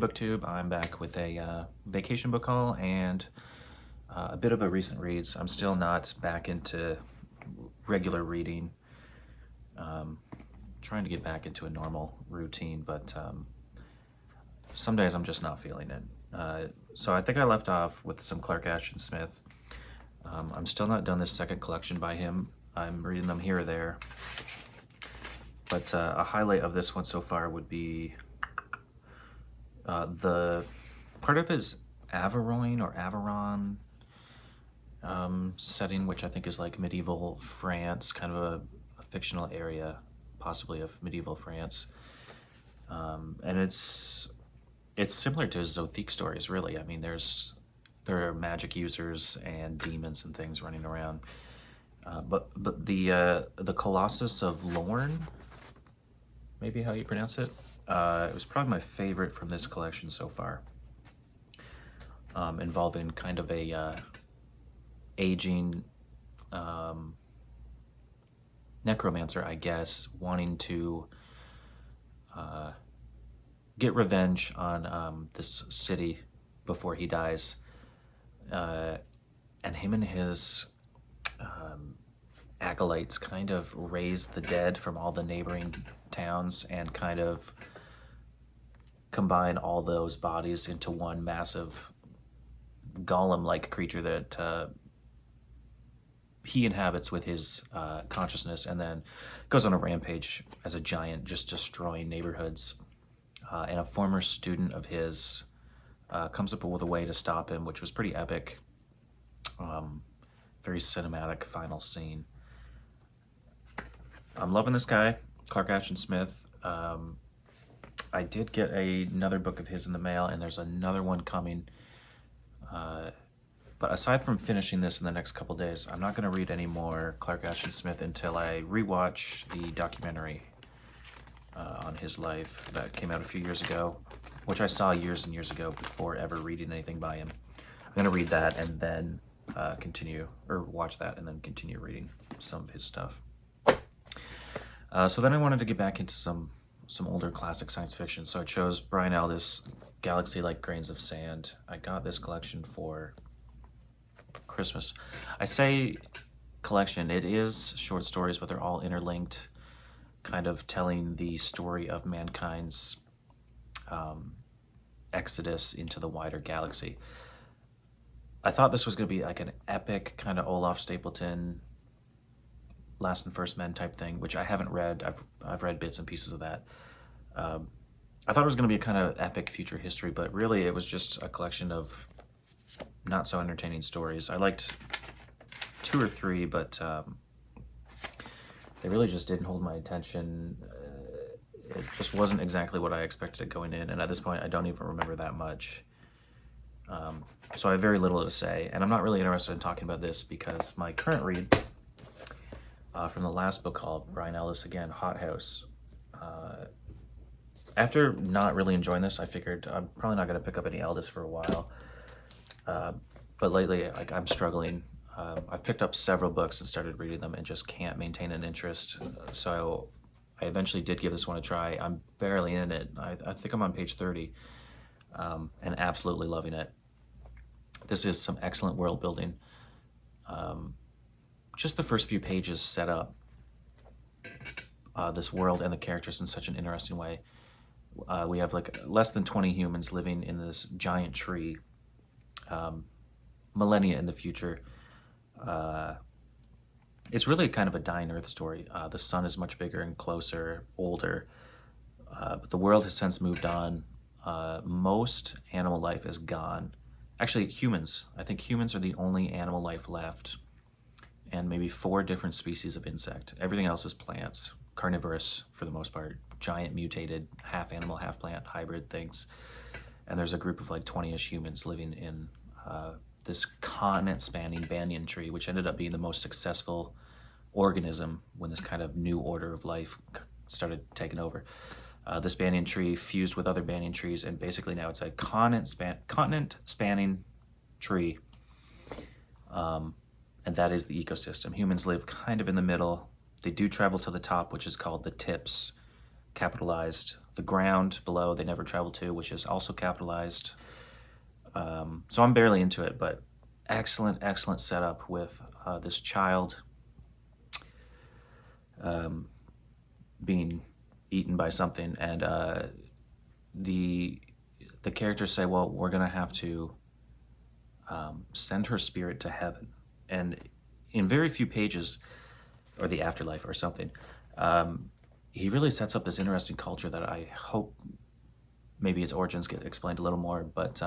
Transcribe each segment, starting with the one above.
Booktube. I'm back with a vacation book haul and a bit of a recent reads. I'm still not back into regular reading. Trying to get back into a normal routine, but some days I'm just not feeling it. So I think I left off with some Ashton Smith. I'm still not done this second collection by him. I'm reading them here or there. But a highlight of this one so far would be the part of his Averoigne or Aveyron setting, which I think is like medieval France, kind of a fictional area, possibly of medieval France. And it's similar to his Zothique stories, really. I mean, there are magic users and demons and things running around. But the Colossus of Lorne, maybe how you pronounce it. It was probably my favorite from this collection so far, involving kind of a aging necromancer, I guess, wanting to get revenge on this city before he dies. And him and his acolytes kind of raise the dead from all the neighboring towns and kind of combine all those bodies into one massive golem-like creature that he inhabits with his consciousness, and then goes on a rampage as a giant, just destroying neighborhoods. And a former student of his comes up with a way to stop him, which was pretty epic. Very cinematic final scene. I'm loving this guy, Ashton Smith. I did get another book of his in the mail, and there's another one coming. But aside from finishing this in the next couple days, I'm not going to read any more Ashton Smith until I rewatch the documentary on his life that came out a few years ago, which I saw years and years ago before ever reading anything by him. I'm going to read that and then watch that and then continue reading some of his stuff. So then I wanted to get back into some older classic science fiction. So I chose Brian Aldiss, Galaxy Like Grains of Sand. I got this collection for Christmas. I say collection, it is short stories, but they're all interlinked, kind of telling the story of mankind's exodus into the wider galaxy. I thought this was going to be like an epic kind of Olaf Stapleton Last and First Men type thing, which I haven't read. I've read bits and pieces of that. I thought it was going to be a kind of epic future history, but really it was just a collection of not so entertaining stories. I liked 2 or 3, but they really just didn't hold my attention. It just wasn't exactly what I expected going in, and at this point I don't even remember that much. So I have very little to say, and I'm not really interested in talking about this because my current read from the last book haul, Brian Ellis again, Hothouse. After not really enjoying this, I figured I'm probably not going to pick up any Aldiss for a while. But lately, I'm struggling. I've picked up several books and started reading them and just can't maintain an interest. So I eventually did give this one a try. I'm barely in it. I think I'm on page 30 and absolutely loving it. This is some excellent world building. Just the first few pages set up this world and the characters in such an interesting way. We have like less than 20 humans living in this giant tree, millennia in the future. It's really kind of a dying Earth story. The sun is much bigger and closer, older, but the world has since moved on. Most animal life is gone. Actually, humans. I think humans are the only animal life left, and maybe 4 different species of insect. Everything else is plants, carnivorous for the most part, giant mutated, half animal, half plant hybrid things. And there's a group of like 20-ish humans living in this continent-spanning banyan tree, which ended up being the most successful organism when this kind of new order of life started taking over. This banyan tree fused with other banyan trees, and basically now it's a continent-spanning tree. And that is the ecosystem. Humans live kind of in the middle. They do travel to the top, which is called the tips, capitalized, the ground below they never travel to, which is also capitalized. So I'm barely into it, but excellent setup with this child being eaten by something, and the characters say, well, we're gonna have to send her spirit to heaven. And in very few pages, or the afterlife or something, he really sets up this interesting culture that I hope maybe its origins get explained a little more. But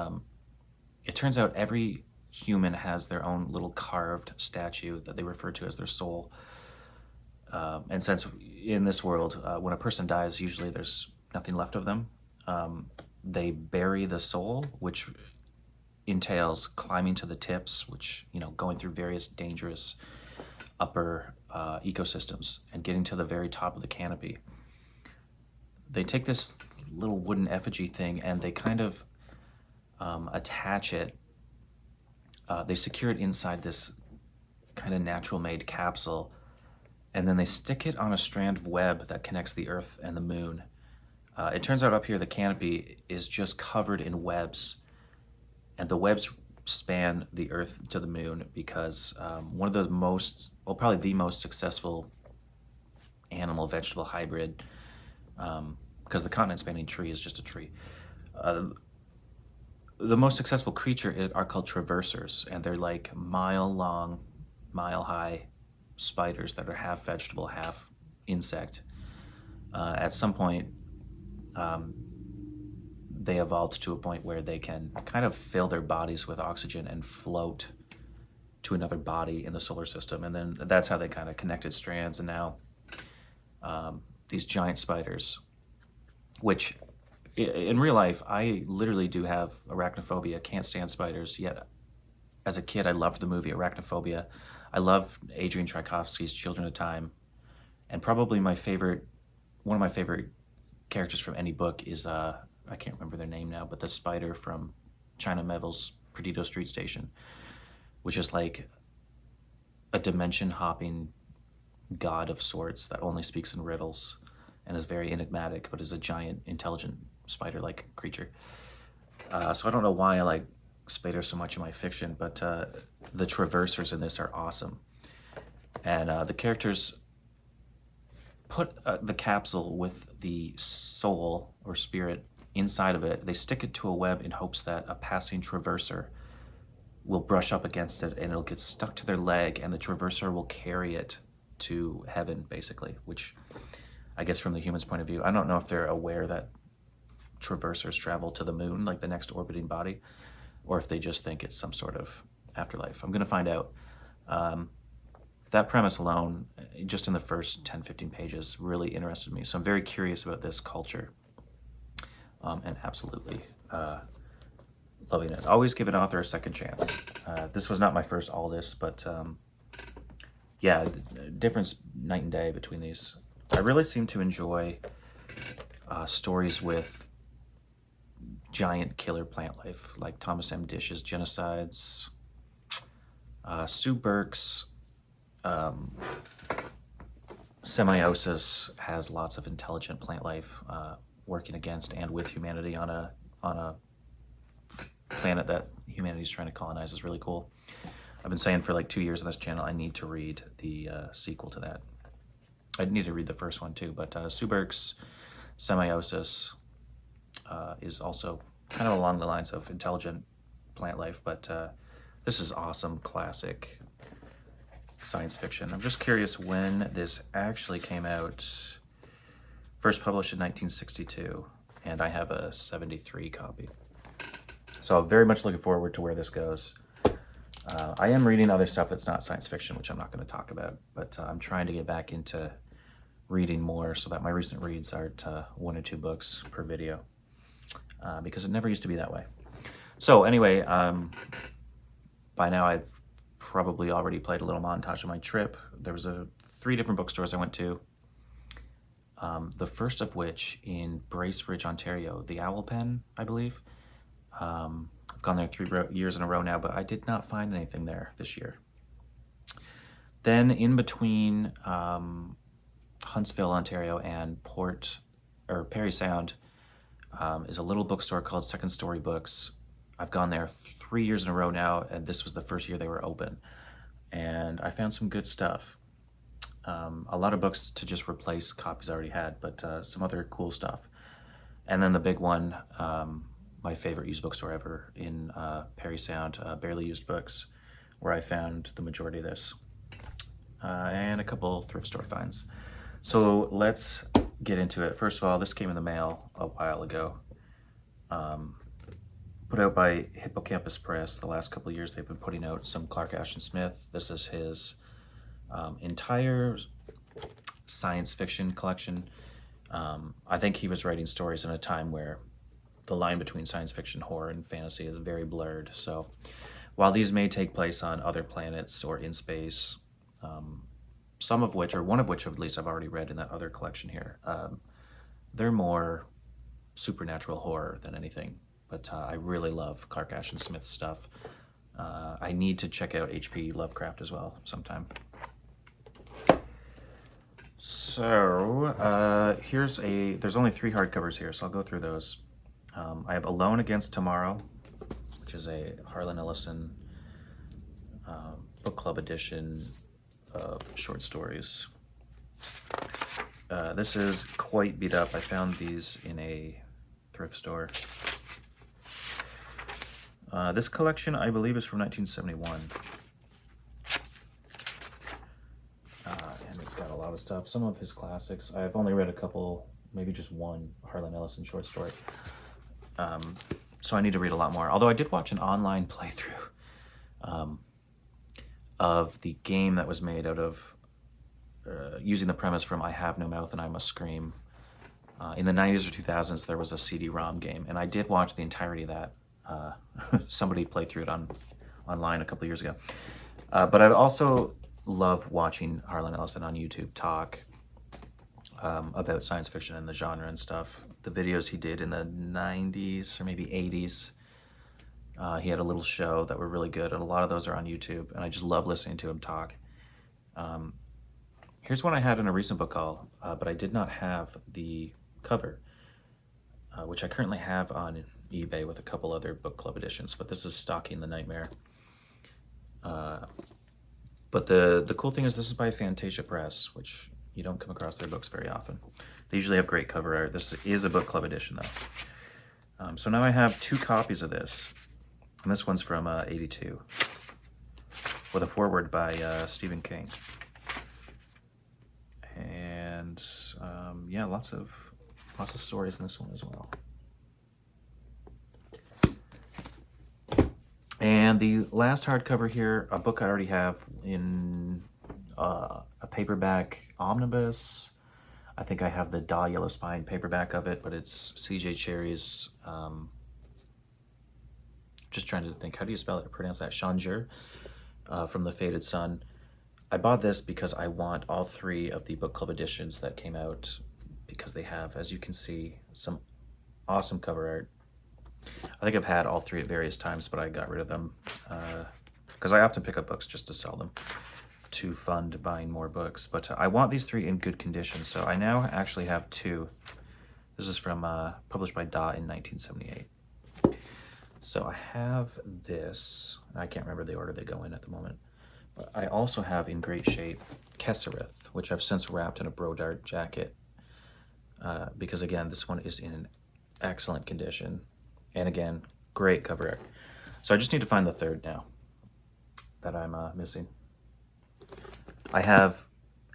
it turns out every human has their own little carved statue that they refer to as their soul. And since in this world, when a person dies, usually there's nothing left of them, they bury the soul, which entails climbing to the tips, which, you know, going through various dangerous upper ecosystems and getting to the very top of the canopy. They take this little wooden effigy thing and they kind of attach it. They secure it inside this kind of natural made capsule, and then they stick it on a strand of web that connects the Earth and the Moon. It turns out up here the canopy is just covered in webs, and the webs span the Earth to the Moon because one of the most, well, probably the most successful animal-vegetable hybrid, because the continent-spanning tree is just a tree. The most successful creature are called traversers, and they're like mile-long, mile-high spiders that are half vegetable, half insect. At some point, they evolved to a point where they can kind of fill their bodies with oxygen and float to another body in the solar system. And then that's how they kind of connected strands. And now these giant spiders, which in real life, I literally do have arachnophobia, can't stand spiders. Yet as a kid, I loved the movie Arachnophobia. I love Adrian Tchaikovsky's Children of Time. And probably one of my favorite characters from any book is, I can't remember their name now, but the spider from China Miéville's Perdido Street Station, which is like a dimension-hopping god of sorts that only speaks in riddles and is very enigmatic, but is a giant, intelligent spider-like creature. So I don't know why I like spiders so much in my fiction, but the traversers in this are awesome. And the characters put the capsule with the soul or spirit inside of it. They stick it to a web in hopes that a passing traverser will brush up against it and it'll get stuck to their leg, and the traverser will carry it to heaven, basically, which I guess from the human's point of view, I don't know if they're aware that traversers travel to the moon, like the next orbiting body, or if they just think it's some sort of afterlife. I'm going to find out. That premise alone, just in the first 10-15 pages, really interested me. So I'm very curious about this culture, and absolutely loving it. Always give an author a second chance. This was not my first Aldiss, but yeah, difference night and day between these. I really seem to enjoy stories with giant killer plant life, like Thomas M. Dish's Genocides, Sue Burke's Semiosis has lots of intelligent plant life working against and with humanity on a planet that humanity is trying to colonize. Is really cool. I've been saying for like 2 years on this channel I need to read the sequel to that. I need to read the first one too, but Sue Burke's Semiosis is also kind of along the lines of intelligent plant life, but this is awesome, classic science fiction. I'm just curious when this actually came out. First published in 1962, and I have a 73 copy. So I'm very much looking forward to where this goes. I am reading other stuff that's not science fiction, which I'm not going to talk about, but I'm trying to get back into reading more so that my recent reads aren't 1 or 2 books per video, because it never used to be that way. So anyway, by now I've probably already played a little montage of my trip. There was 3 different bookstores I went to. The first of which in Bracebridge, Ontario, the Owl Pen, I believe. I've gone there 3 years in a row now, but I did not find anything there this year. Then in between Huntsville, Ontario and Parry Sound, is a little bookstore called Second Story Books. I've gone there 3 years in a row now, and this was the first year they were open. And I found some good stuff. A lot of books to just replace copies I already had, but some other cool stuff. And then the big one, my favorite used bookstore ever in Perry Sound, Barely Used Books, where I found the majority of this. And a couple thrift store finds. So let's get into it. First of all, this came in the mail a while ago. Put out by Hippocampus Press. The last couple of years they've been putting out some Clark Ashton Smith. This is his entire science fiction collection. I think he was writing stories in a time where the line between science fiction, horror, and fantasy is very blurred. So while these may take place on other planets or in space, some of which, or one of which at least I've already read in that other collection here, they're more supernatural horror than anything. But I really love Clark Ashton Smith stuff. I need to check out H.P. Lovecraft as well sometime. So there's only 3 hardcovers here, so I'll go through those. I have Alone Against Tomorrow, which is a Harlan Ellison book club edition of short stories. This is quite beat up. I found these in a thrift store. This collection, I believe, is from 1971. And it's got a lot of stuff. Some of his classics. I've only read a couple, maybe just one Harlan Ellison short story. So I need to read a lot more. Although I did watch an online playthrough of the game that was made out of using the premise from I Have No Mouth and I Must Scream. In the 90s or 2000s, there was a CD-ROM game, and I did watch the entirety of that. Somebody played through it online a couple of years ago. But I also love watching Harlan Ellison on YouTube talk about science fiction and the genre and stuff. The videos he did in the 90s or maybe 80s, he had a little show that were really good, and a lot of those are on YouTube, and I just love listening to him talk. Here's one I had in a recent book haul, but I did not have the cover, which I currently have on eBay with a couple other book club editions, but this is Stalking the Nightmare. But the cool thing is this is by Fantasia Press, which you don't come across their books very often. They usually have great cover art. This is a book club edition, though. So now I have 2 copies of this, and this one's from 82, with a foreword by Stephen King. And yeah, lots of stories in this one as well. And the last hardcover here, a book I already have in a paperback omnibus. I think I have the Daw Yellow Spine paperback of it, but it's C.J. Cherryh's, just trying to think, how do you spell it, pronounce that? Changer, from The Faded Sun. I bought this because I want all 3 of the book club editions that came out, because they have, as you can see, some awesome cover art. I think I've had all 3 at various times, but I got rid of them because I often pick up books just to sell them to fund buying more books. But I want these 3 in good condition, so I now actually have 2. This is from published by Daw in 1978. So I have this. I can't remember the order they go in at the moment. But I also have in great shape Cherryh, which I've since wrapped in a Brodart jacket. Because again, this one is in an excellent condition. And again, great cover art. So I just need to find the 3rd now that I'm missing. I have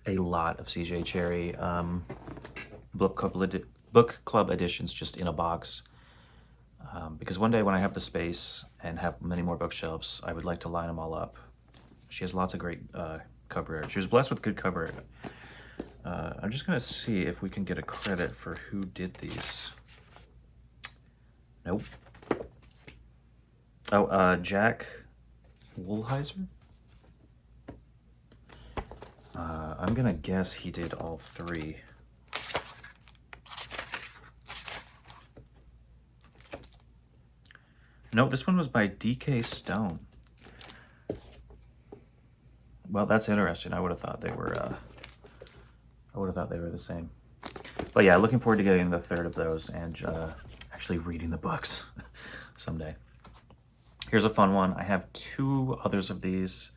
a lot of C.J. Cherryh book club editions just in a box. Because one day when I have the space and have many more bookshelves, I would like to line them all up. She has lots of great cover art. She was blessed with good cover art. I'm just going to see if we can get a credit for who did these. Nope. Oh, Jack Woolheiser? I'm gonna guess he did all 3. No, this one was by D.K. Stone. Well, that's interesting. I would have thought they were the same. But yeah, looking forward to getting the 3rd of those and actually reading the books someday. Here's a fun one. I have 2 others of these.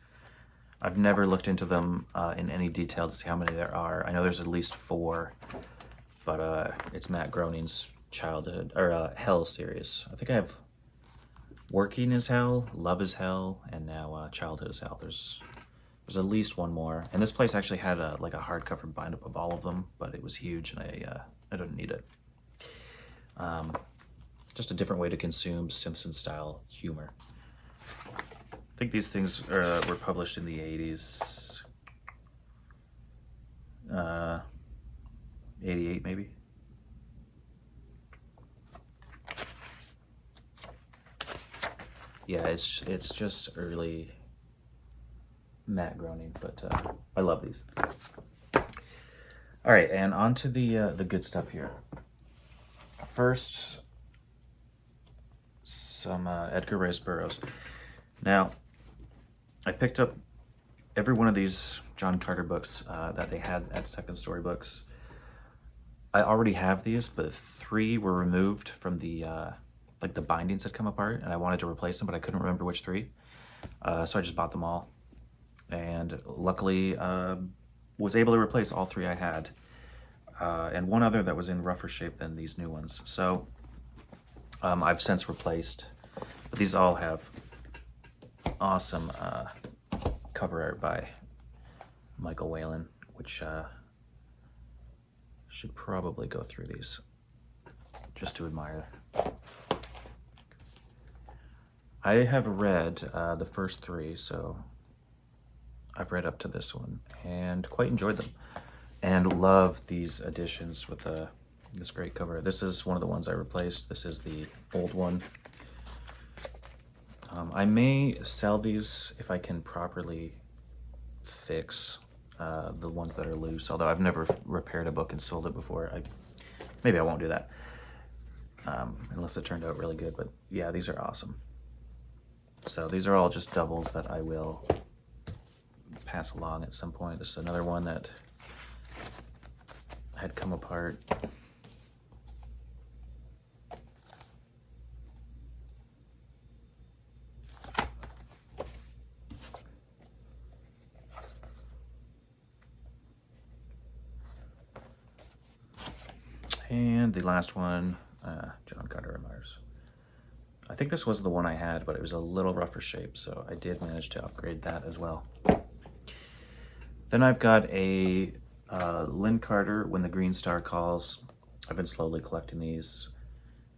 I've never looked into them in any detail to see how many there are. I know there's at least 4, but it's Matt Groening's childhood, or Hell series. I think I have Working is Hell, Love is Hell, and now Childhood is Hell. There's at least 1 more. And this place actually had like a hardcover bind-up of all of them, but it was huge, and I don't need it. Just a different way to consume Simpson-style humor. I think these things were published in the 80s. 88 maybe. Yeah, it's just early Matt Groening, but I love these. All right, and on to the good stuff here. First, some Edgar Rice Burroughs. Now, I picked up every one of these John Carter books that they had at Second Story Books. I already have these, but 3 were removed from the like the bindings had come apart, and I wanted to replace them, but I couldn't remember which 3. So I just bought them all, and luckily was able to replace all 3 I had, and 1 other that was in rougher shape than these new ones. So I've since replaced, but these all have awesome cover art by Michael Whalen, which should probably go through these just to admire. I have read the first 3, so I've read up to this one and quite enjoyed them, and love these editions with this great cover. This is one of the ones I replaced. This is the old one. I may sell these if I can properly fix the ones that are loose, although I've never repaired a book and sold it before. Maybe I won't do that unless it turned out really good, but yeah, these are awesome. So these are all just doubles that I will pass along at some point. This is another one that had come apart. And the last one, John Carter admires. I think this was the one I had, but it was a little rougher shape, so I did manage to upgrade that as well. Then I've got a Lynn Carter, When the Green Star Calls. I've been slowly collecting these.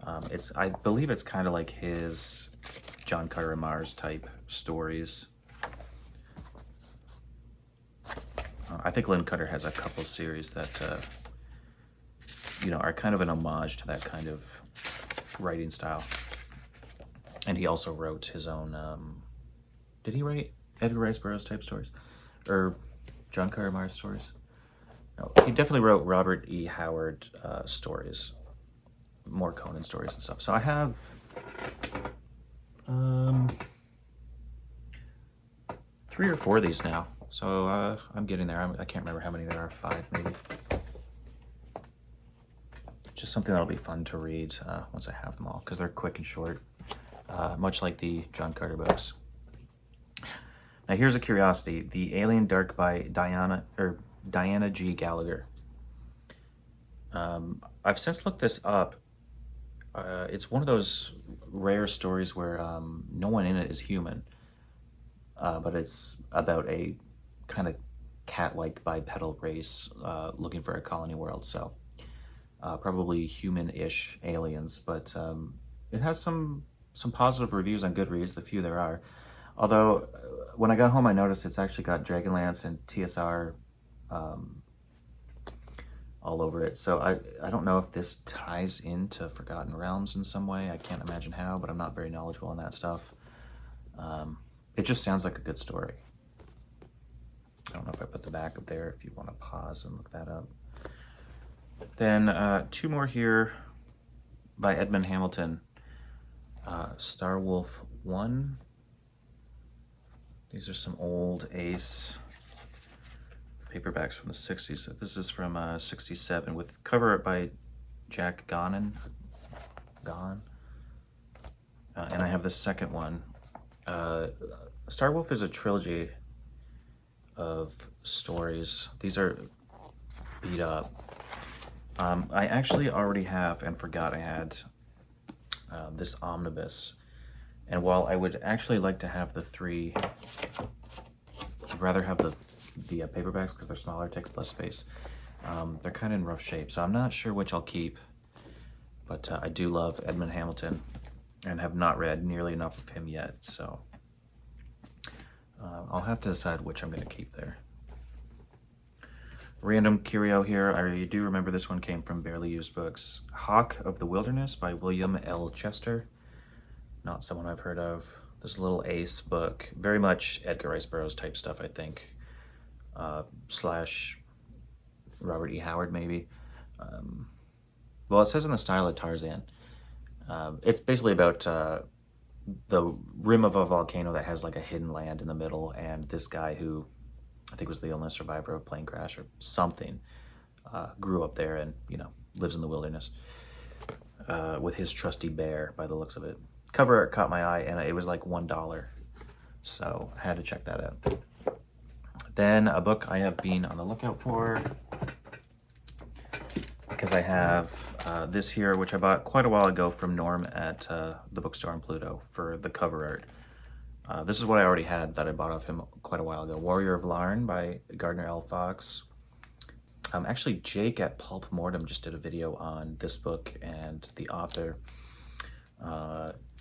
I believe it's kind of like his John Carter and Mars type stories. I think Lynn Carter has a couple series that are kind of an homage to that kind of writing style. And he also wrote his own, did he write Edgar Rice Burroughs type stories? Or John Carter Mars stories? No, he definitely wrote Robert E. Howard stories. More Conan stories and stuff. So I have 3 or 4 of these now. So I'm getting there. I can't remember how many there are, 5 maybe. Just something that'll be fun to read once I have them all, because they're quick and short. Much like the John Carter books. Now here's a curiosity: The Alien Dark by Diana G. Gallagher. I've since looked this up. It's one of those rare stories where no one in it is human, but it's about a kind of cat-like bipedal race looking for a colony world. So probably human-ish aliens, but it has some positive reviews on Goodreads, the few there are. Although, when I got home, I noticed it's actually got Dragonlance and TSR all over it. So I don't know if this ties into Forgotten Realms in some way. I can't imagine how, but I'm not very knowledgeable on that stuff. It just sounds like a good story. I don't know if I put the back up there if you want to pause and look that up. Then 2 more here by Edmund Hamilton. Star Wolf 1. These are some old Ace paperbacks from the 60s. This is from 67 with cover art by Jack Gonin. gone. And I have the second one. Star Wolf is a trilogy of stories. These are beat up. I actually already have, and forgot I had, this omnibus. And while I would actually like to have the three, I'd rather have the paperbacks because they're smaller, take less space. They're kind of in rough shape, so I'm not sure which I'll keep. But I do love Edmund Hamilton and have not read nearly enough of him yet, so I'll have to decide which I'm going to keep there. Random curio here. I do remember this one came from Barely Used Books. Hawk of the Wilderness by William L. Chester. Not someone I've heard of. This little ace book. Very much Edgar Rice Burroughs type stuff, I think. Slash Robert E. Howard, maybe. Well, it says in the style of Tarzan. It's basically about the rim of a volcano that has like a hidden land in the middle, and this guy who I think was the only survivor of a plane crash or something grew up there and, you know, lives in the wilderness with his trusty bear by the looks of it. Cover art caught my eye, and it was like $1, so I had to check that out. Then a book I have been on the lookout for, because I have this here, which I bought quite a while ago from Norm at the bookstore in Pluto for the cover art. This is what I already had that I bought off him quite a while ago. Warrior of Larn by Gardner L. Fox. Actually, Jake at Pulp Mortem just did a video on this book and the author.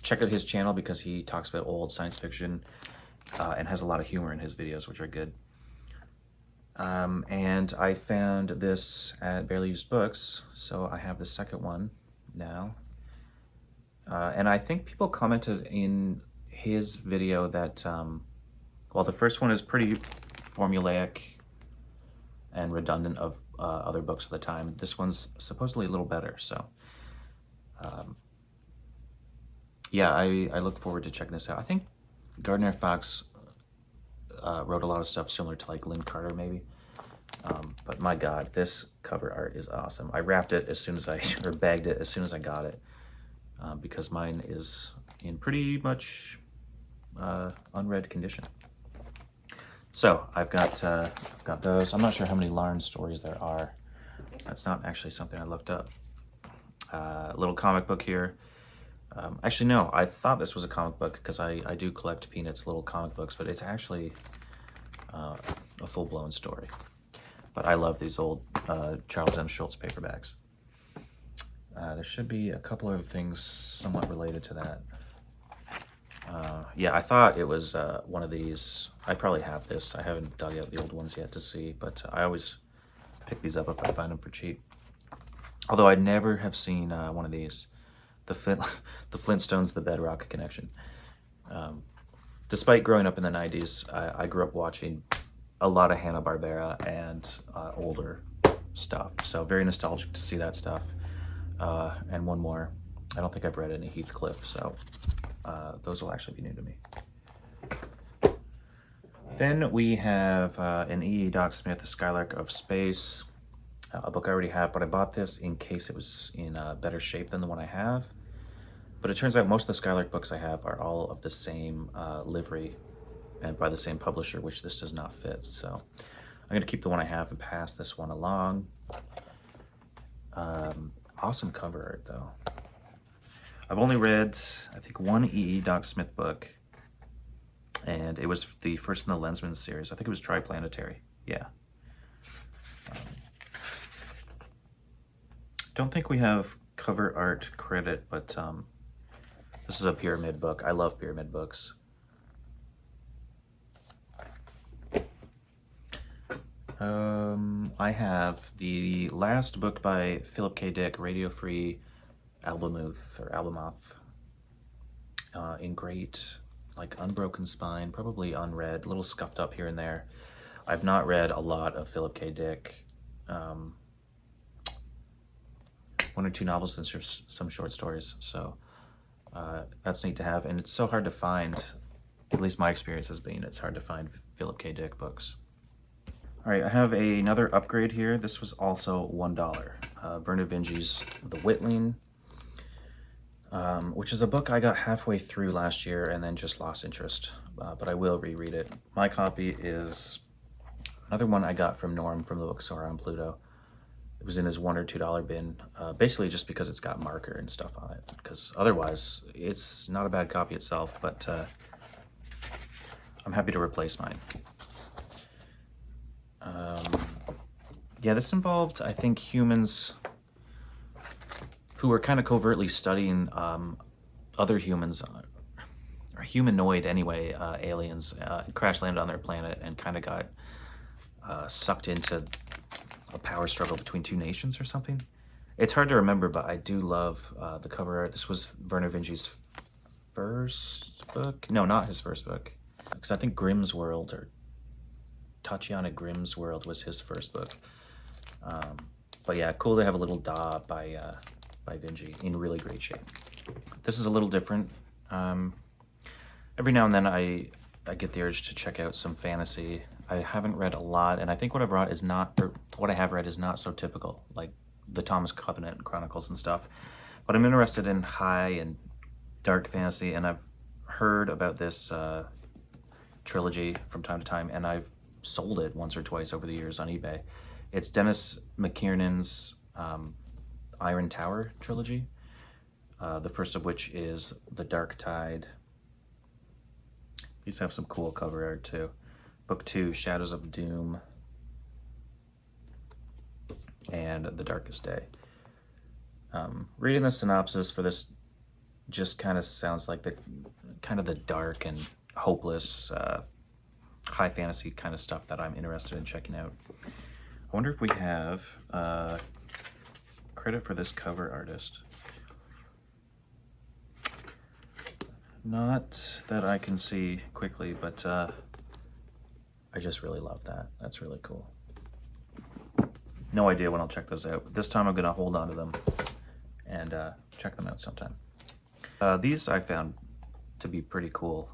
Check out his channel because he talks about old science fiction and has a lot of humor in his videos, which are good. And I found this at Barely Used Books, so I have the second one now. And I think people commented in his video that, well, the first one is pretty formulaic and redundant of other books of the time. This one's supposedly a little better, so yeah, I look forward to checking this out. I think Gardner Fox wrote a lot of stuff similar to like Lynn Carter maybe. But my God, this cover art is awesome. I wrapped it as soon as or bagged it as soon as I got it, because mine is in pretty much unread condition. So I've got those. I'm not sure how many Larn stories there are. That's not actually something I looked up. A little comic book here. Actually, no, I thought this was a comic book because I do collect Peanuts little comic books, but it's actually a full-blown story. But I love these old Charles M. Schulz paperbacks. There should be a couple of things somewhat related to that. Yeah, I thought it was one of these. I probably have this. I haven't dug out the old ones yet to see, but I always pick these up if I find them for cheap. Although I never have seen one of these. The Flintstones, The Bedrock Connection. Despite growing up in the 90s, I grew up watching a lot of Hanna-Barbera and older stuff. So very nostalgic to see that stuff. And one more. I don't think I've read any Heathcliff, so those will actually be new to me. Then we have an E. Doc Smith, Skylark of Space. A book I already have, but I bought this in case it was in better shape than the one I have. But it turns out most of the Skylark books I have are all of the same livery and by the same publisher, which this does not fit. So I'm going to keep the one I have and pass this one along. Awesome cover art, though. I've only read, I think, one E. Doc Smith book, and it was the first in the Lensman series. I think it was Triplanetary. Yeah. Don't think we have cover art credit, but this is a pyramid book. I love pyramid books. I have the last book by Philip K. Dick, Radio Free Albemuth, in great, like, unbroken spine, probably unread, a little scuffed up here and there. I've not read a lot of Philip K. Dick. One or two novels and some short stories, so that's neat to have, and it's so hard to find. At least my experience has been, it's hard to find Philip K. Dick books. All right, I have another upgrade here. This was also $1. Verna Vinge's The Witling. which is a book I got halfway through last year and then just lost interest, but I will reread it. My copy is another one I got from Norm from the Bookstore on Pluto. It was in his $1 or $2 bin, basically just because it's got marker and stuff on it, because otherwise it's not a bad copy itself, but I'm happy to replace mine. Yeah, this involved, I think, humans who were kind of covertly studying other humans, or humanoid anyway, aliens, crash landed on their planet and kind of got sucked into a power struggle between two nations or something. It's hard to remember, but I do love the cover art. This was Werner Vinge's first book. No, not his first book, because I think Grimm's World, or Tatiana Grimm's World, was his first book. But yeah, cool to have a little Da by Vinge in really great shape. This is a little different. Every now and then I get the urge to check out some fantasy. I haven't read a lot, and I think what I've read is not, or what I have read is not so typical, like the Thomas Covenant Chronicles and stuff. But I'm interested in high and dark fantasy, and I've heard about this trilogy from time to time, and I've sold it once or twice over the years on eBay. It's Dennis McKiernan's Iron Tower trilogy, the first of which is The Dark Tide. These have some cool cover art too. Book 2, Shadows of Doom, and The Darkest Day. Reading the synopsis for this just kind of sounds like the dark and hopeless, high fantasy kind of stuff that I'm interested in checking out. I wonder if we have credit for this cover artist. Not that I can see quickly, but I just really love that. That's really cool. No idea when I'll check those out. This time I'm going to hold on to them and check them out sometime. These I found to be pretty cool.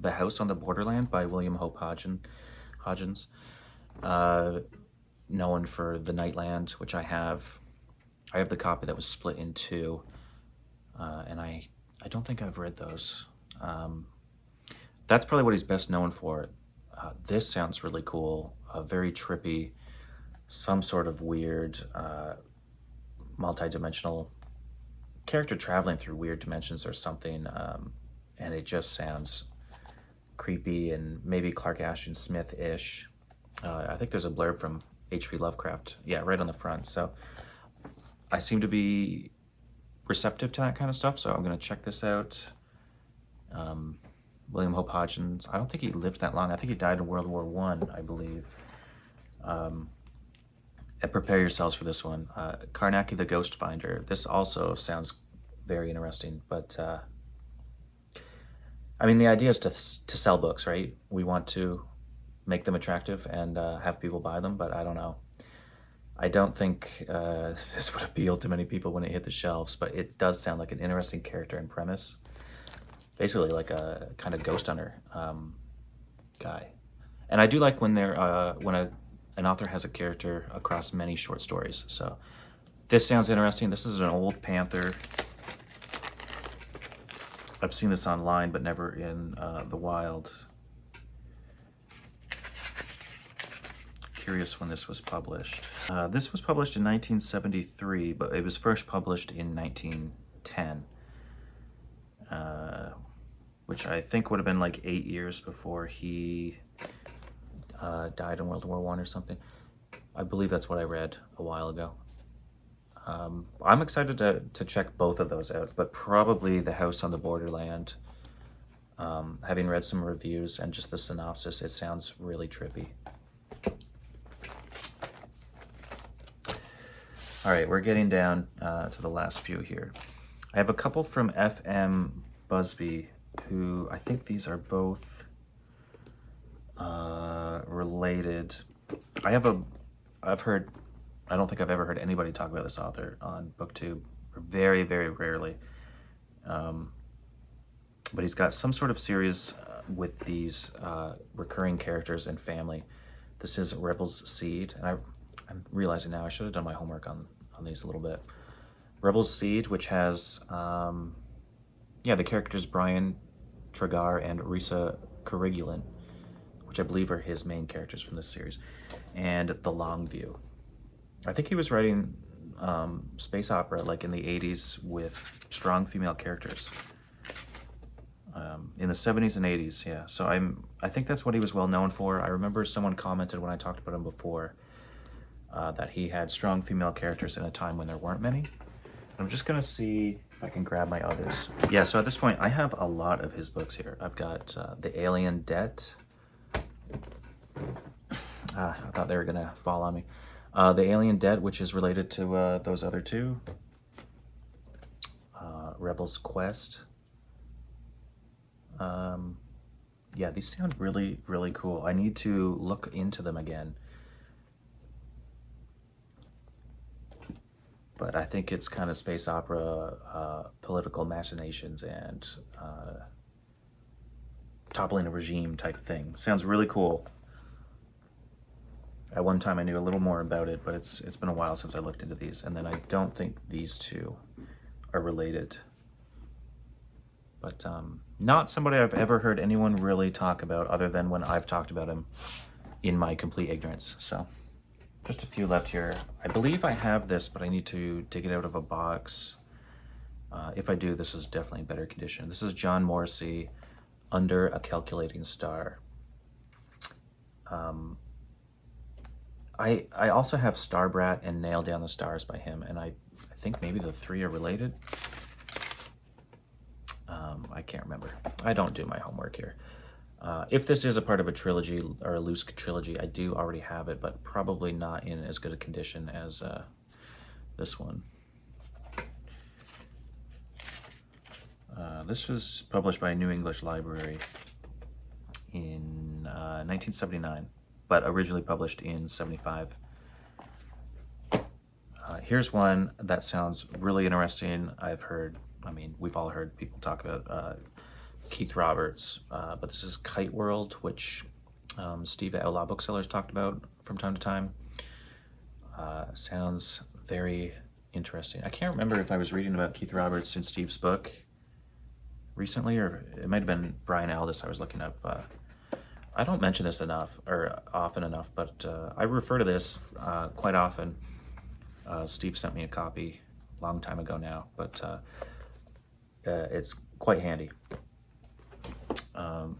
The House on the Borderland by William Hope Hodgins. Known for The Nightland, which I have. I have the copy that was split in two, and I don't think I've read those. That's probably what he's best known for. This sounds really cool, very trippy, some sort of weird, multi-dimensional character traveling through weird dimensions or something, and it just sounds creepy and maybe Clark Ashton Smith-ish. I think there's a blurb from H.P. Lovecraft, yeah, right on the front, so I seem to be receptive to that kind of stuff, so I'm going to check this out. William Hope Hodgins, I don't think he lived that long. I think he died in World War I believe. And prepare yourselves for this one. Karnaki the Ghost Finder. This also sounds very interesting, but I mean, the idea is to sell books, right? We want to make them attractive and have people buy them, but I don't know. I don't think this would appeal to many people when it hit the shelves, but it does sound like an interesting character and premise. Basically like a kind of ghost hunter guy. And I do like when an author has a character across many short stories. So this sounds interesting. This is an old Panther. I've seen this online, but never in the wild. Curious when this was published. This was published in 1973, but it was first published in 1910. Which I think would have been like 8 years before he died in World War I or something. I believe that's what I read a while ago. I'm excited to check both of those out, but probably The House on the Borderland. Having read some reviews and just the synopsis, it sounds really trippy. All right, we're getting down to the last few here. I have a couple from F.M. Busby, who I think these are both related. I don't think I've ever heard anybody talk about this author on BookTube, very, very rarely. But he's got some sort of series with these recurring characters and family. This is Rebel's Seed, and I'm realizing now I should have done my homework on these a little bit. Rebel's Seed, which has yeah, the characters Brian Tragar and Risa Carigulin, which I believe are his main characters from this series, and The Long View. I think he was writing space opera like in the 80s with strong female characters. In the 70s and 80s, yeah. So I think that's what he was well known for. I remember someone commented when I talked about him before that he had strong female characters in a time when there weren't many. I'm just gonna see if I can grab my others. Yeah, so at this point, I have a lot of his books here. I've got The Alien Debt. I thought they were gonna fall on me. The Alien Debt, which is related to those other two. Rebel's Quest. Yeah, these sound really, really cool. I need to look into them again. But I think it's kind of space opera, political machinations, and toppling a regime type thing. Sounds really cool. At one time I knew a little more about it, but it's been a while since I looked into these. And then I don't think these two are related. But not somebody I've ever heard anyone really talk about other than when I've talked about him in my complete ignorance. So just a few left here. I believe I have this, but I need to dig it out of a box. If I do, this is definitely in better condition. This is John Morrissey, Under a Calculating Star. I also have Starbrat and Nail Down the Stars by him, and I think maybe the three are related. I can't remember. I don't do my homework here. If this is a part of a trilogy or a loose trilogy, I do already have it, but probably not in as good a condition as this one. This was published by New English Library in 1979, but originally published in 75. Here's one that sounds really interesting. We've all heard people talk about Keith Roberts, but this is Kite World, which Steve at Outlaw Booksellers talked about from time to time. Sounds very interesting. I can't remember if I was reading about Keith Roberts in Steve's book recently, or it might have been Brian Aldiss I was looking up. I don't mention this enough, or often enough, but I refer to this quite often. Steve sent me a copy a long time ago now, but it's quite handy.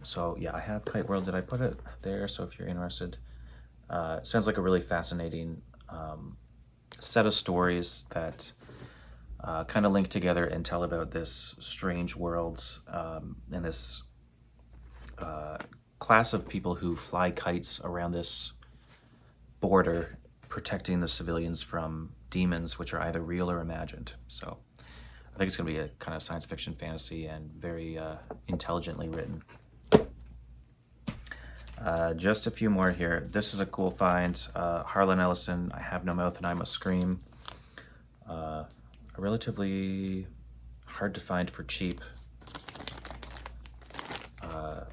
So yeah, I have Kite World. Did I put it there? So if you're interested, it sounds like a really fascinating set of stories that kind of link together and tell about this strange world and this class of people who fly kites around this border, protecting the civilians from demons, which are either real or imagined. So I think it's going to be a kind of science fiction fantasy and very intelligently written. Just a few more here. This is a cool find. Harlan Ellison, I Have No Mouth and I Must Scream. A relatively hard to find for cheap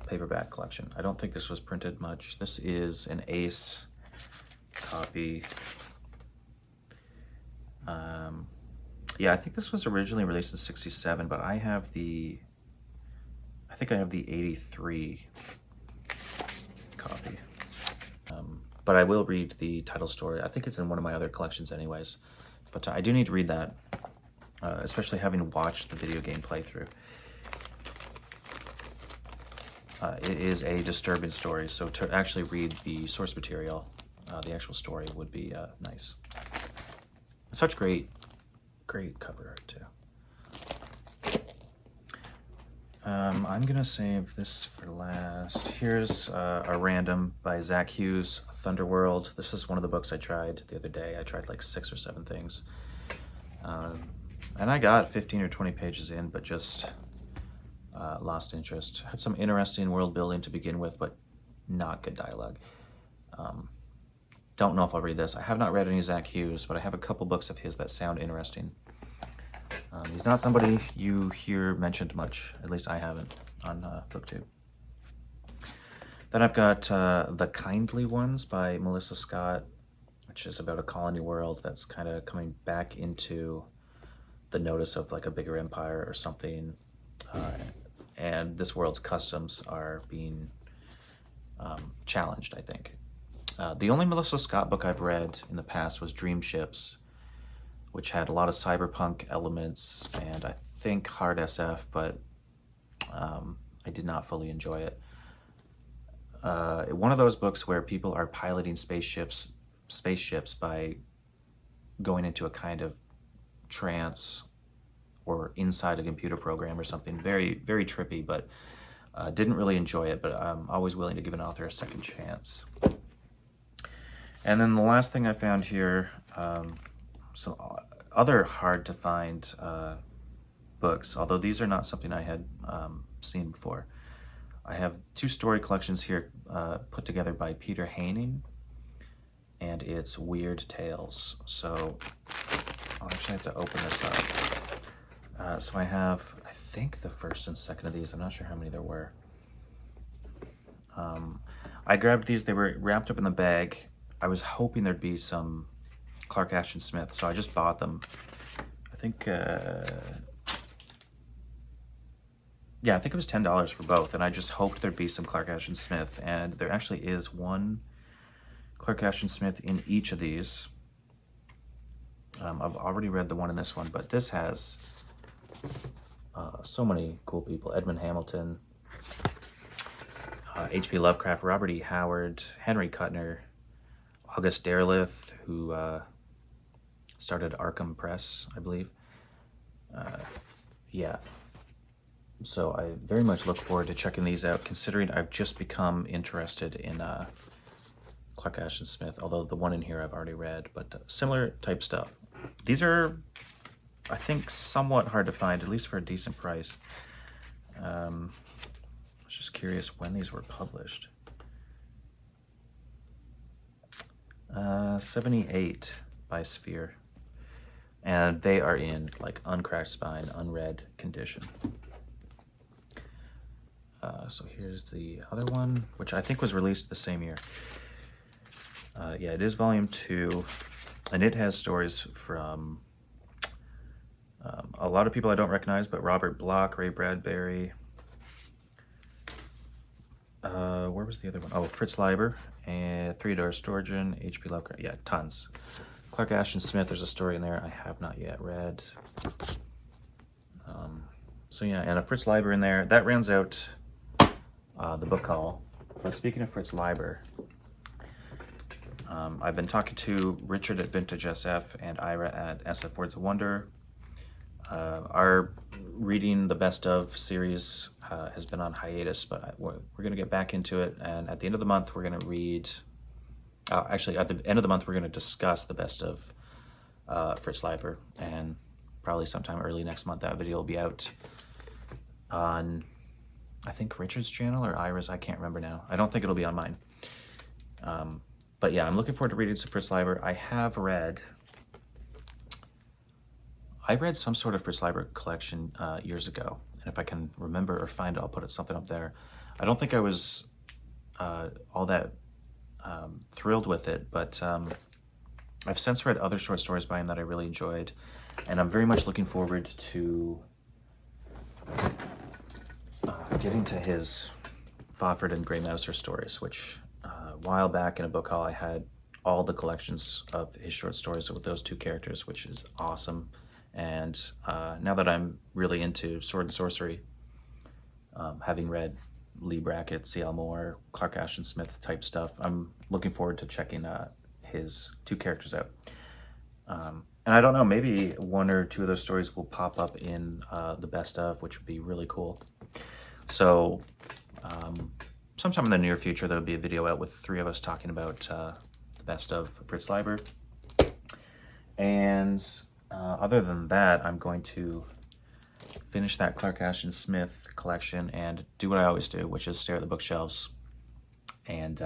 paperback collection. I don't think this was printed much. This is an Ace copy. Yeah, I think this was originally released in '67, but I think I have the '83 copy. But I will read the title story. I think it's in one of my other collections anyways. But I do need to read that, especially having watched the video game playthrough. It is a disturbing story, so to actually read the source material, the actual story, would be nice. Such great cover art too. I'm gonna save this for last. Here's a random by Zach Hughes, Thunderworld. This is one of the books I tried the other day. I tried like 6 or 7 things. And I got 15 or 20 pages in, but just lost interest. Had some interesting world building to begin with, but not good dialogue. Don't know if I'll read this. I have not read any Zach Hughes, but I have a couple books of his that sound interesting. He's not somebody you hear mentioned much, at least I haven't, on BookTube. Then I've got The Kindly Ones by Melissa Scott, which is about a colony world that's kind of coming back into the notice of like a bigger empire or something. and this world's customs are being challenged, I think. The only Melissa Scott book I've read in the past was Dream Ships, which had a lot of cyberpunk elements and I think hard SF, but I did not fully enjoy it. One of those books where people are piloting spaceships by going into a kind of trance or inside a computer program or something. Very, very trippy, but didn't really enjoy it, but I'm always willing to give an author a second chance. And then the last thing I found here, other hard to find books, although these are not something I had seen before. I have two story collections here put together by Peter Haining, and it's Weird Tales. So I'll actually have to open this up. So I have, I think, the first and second of these. I'm not sure how many there were. I grabbed these, they were wrapped up in the bag. I was hoping there'd be some Clark Ashton Smith, so I just bought them. I think, yeah, I think it was $10 for both, and I just hoped there'd be some Clark Ashton Smith, and there actually is one Clark Ashton Smith in each of these. I've already read the one in this one, but this has so many cool people. Edmund Hamilton, H.P. Lovecraft, Robert E. Howard, Henry Kuttner, August Derleth, who started Arkham Press, I believe. Yeah. So I very much look forward to checking these out, considering I've just become interested in Clark Ashton Smith, although the one in here I've already read, but similar type stuff. These are, I think, somewhat hard to find, at least for a decent price. I was just curious when these were published. 78 by Sphere. And they are in like uncracked spine, unread condition. So here's the other one, which I think was released the same year. Yeah, it is volume 2, and it has stories from a lot of people I don't recognize, but Robert Bloch, Ray Bradbury. Where was the other one? Oh, Fritz Leiber, and Theodore Sturgeon, H.P. Lovecraft. Yeah, tons. Clark Ashton Smith, there's a story in there I have not yet read. So yeah, and a Fritz Leiber in there. That rounds out the book haul. But speaking of Fritz Leiber, I've been talking to Richard at Vintage SF and Ira at SF Words of Wonder. Our reading the best of series has been on hiatus, but we're going to get back into it. And at the end of the month, we're going to read. Actually, at the end of the month, we're going to discuss the best of Fritz Leiber, and probably sometime early next month, that video will be out on, I think, Richard's channel or Ira's. I can't remember now. I don't think it'll be on mine. But yeah, I'm looking forward to reading some Fritz Leiber. I read some sort of Fritz Leiber collection years ago, and if I can remember or find it, I'll put something up there. I don't think I was all that thrilled with it, but I've since read other short stories by him that I really enjoyed, and I'm very much looking forward to getting to his Fafhrd and Grey Mouser stories, which a while back in a book haul I had all the collections of his short stories with those two characters, which is awesome. And now that I'm really into sword and sorcery, having read Lee Brackett, C.L. Moore, Clark Ashton Smith type stuff, I'm looking forward to checking his two characters out. And I don't know, maybe one or two of those stories will pop up in the best of, which would be really cool. So sometime in the near future, there'll be a video out with 3 of us talking about the best of Fritz Leiber. And other than that, I'm going to finish that Clark Ashton Smith collection and do what I always do, which is stare at the bookshelves and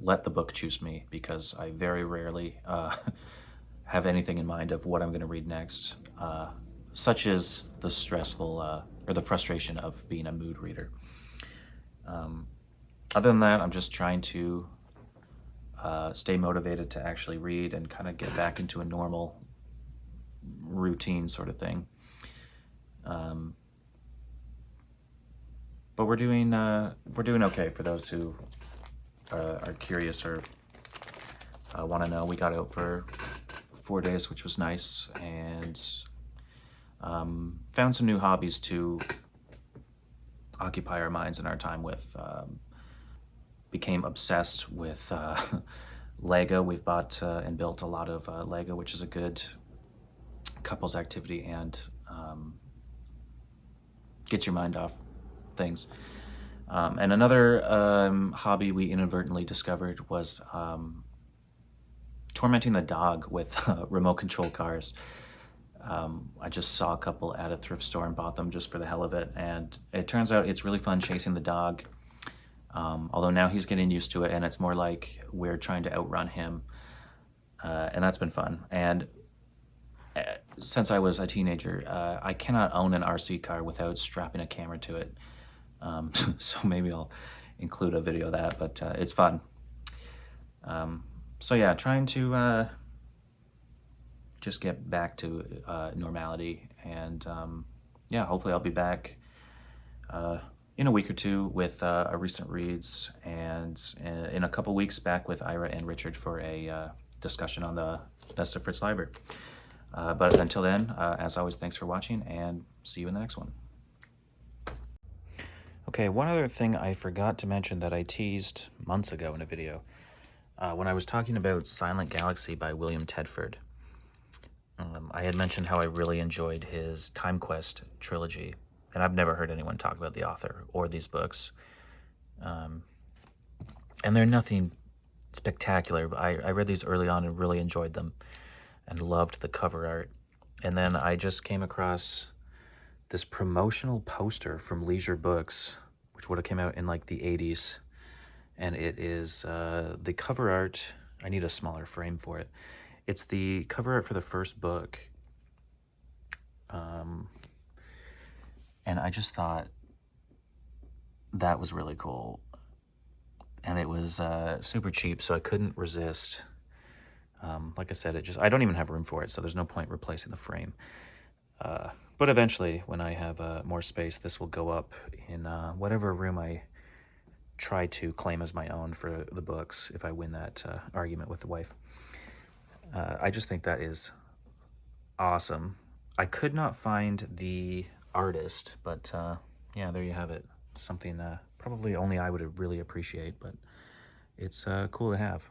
let the book choose me, because I very rarely have anything in mind of what I'm going to read next, such as the stressful or the frustration of being a mood reader. Other than that, I'm just trying to stay motivated to actually read and kind of get back into a normal routine sort of thing. But we're doing okay for those who are curious or want to know. We got out for 4 days, which was nice, and found some new hobbies to occupy our minds and our time with. Became obsessed with Lego. We've bought and built a lot of Lego, which is a good couples activity and gets your mind off things. And another hobby we inadvertently discovered was tormenting the dog with remote control cars. I just saw a couple at a thrift store and bought them just for the hell of it, and it turns out it's really fun chasing the dog. Although now he's getting used to it, and it's more like we're trying to outrun him, and that's been fun. And since I was a teenager, I cannot own an RC car without strapping a camera to it. So maybe I'll include a video of that, but it's fun. So yeah, trying to just get back to normality, and yeah, hopefully I'll be back in a week or two with a recent reads, and in a couple weeks back with Ira and Richard for a discussion on the best of Fritz Leiber. But until then, as always, thanks for watching, and see you in the next one. Okay, one other thing I forgot to mention that I teased months ago in a video, when I was talking about Silent Galaxy by William Tedford. I had mentioned how I really enjoyed his Time Quest trilogy, and I've never heard anyone talk about the author or these books. And they're nothing spectacular, but I read these early on and really enjoyed them and loved the cover art. And then I just came across this promotional poster from Leisure Books, which would have came out in like the 80s. And it is the cover art. I need a smaller frame for it. It's the cover art for the first book. And I just thought that was really cool. And it was super cheap, so I couldn't resist. Like I said, I don't even have room for it, so there's no point replacing the frame. But eventually, when I have more space, this will go up in whatever room I try to claim as my own for the books, if I win that argument with the wife. I just think that is awesome. I could not find the artist, but yeah, there you have it. Something probably only I would really appreciate, but it's cool to have.